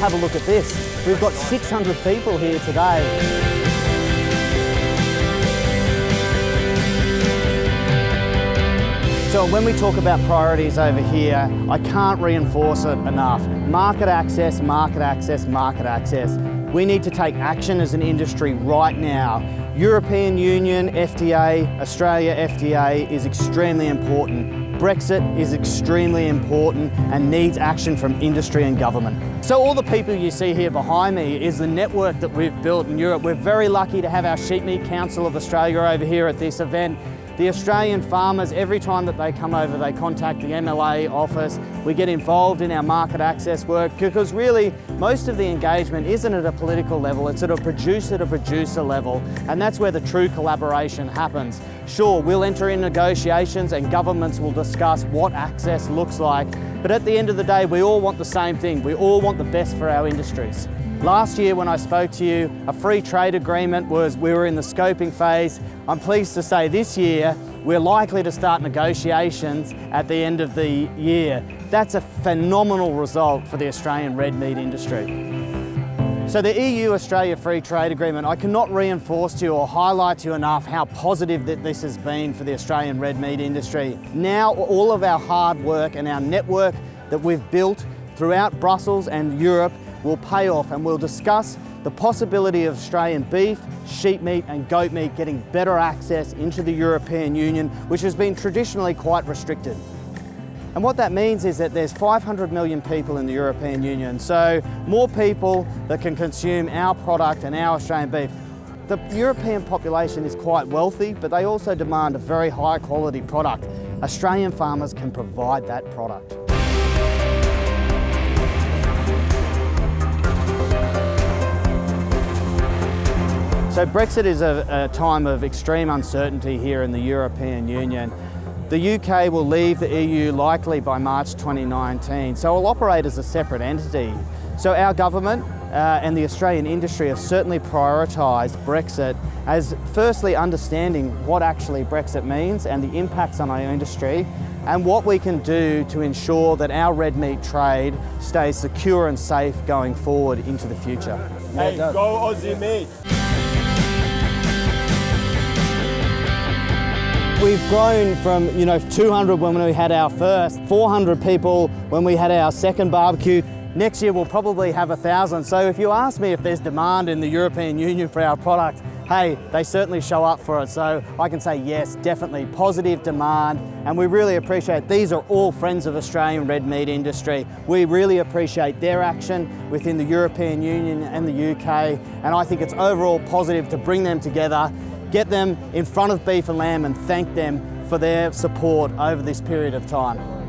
have a look at this. We've got 600 people here today. So when we talk about priorities over here, I can't reinforce it enough. Market access, market access, market access. We need to take action as an industry right now. European Union, FTA, Australia, FTA is extremely important. Brexit is extremely important and needs action from industry and government. So all the people you see here behind me is the network that we've built in Europe. We're very lucky to have our Sheep Meat Council of Australia over here at this event. The Australian farmers, every time that they come over, they contact the MLA office. We get involved in our market access work because really most of the engagement isn't at a political level, it's at a producer level, and that's where the true collaboration happens. Sure, we'll enter in negotiations and governments will discuss what access looks like, but at the end of the day, we all want the same thing. We all want the best for our industries. Last year when I spoke to you, a free trade agreement we were in the scoping phase. I'm pleased to say this year, we're likely to start negotiations at the end of the year. That's a phenomenal result for the Australian red meat industry. So the EU-Australia Free Trade Agreement, I cannot reinforce to you or highlight to you enough how positive that this has been for the Australian red meat industry. Now all of our hard work and our network that we've built throughout Brussels and Europe will pay off, and we'll discuss the possibility of Australian beef, sheep meat and goat meat getting better access into the European Union, which has been traditionally quite restricted. And what that means is that there's 500 million people in the European Union, so more people that can consume our product and our Australian beef. The European population is quite wealthy, but they also demand a very high quality product. Australian farmers can provide that product. So Brexit is a time of extreme uncertainty here in the European Union. The UK will leave the EU likely by March 2019, so it'll operate as a separate entity. So our government and the Australian industry have certainly prioritised Brexit as firstly understanding what actually Brexit means and the impacts on our industry and what we can do to ensure that our red meat trade stays secure and safe going forward into the future. Hey, go Aussie meat! We've grown from 200 when we had our first, 400 people when we had our second barbecue. Next year we'll probably have 1,000. So if you ask me if there's demand in the European Union for our product, hey, they certainly show up for it. So I can say yes, definitely positive demand, and we really appreciate these are all friends of Australian red meat industry. We really appreciate their action within the European Union and the UK, and I think it's overall positive to bring them together, get them in front of beef and lamb and thank them for their support over this period of time.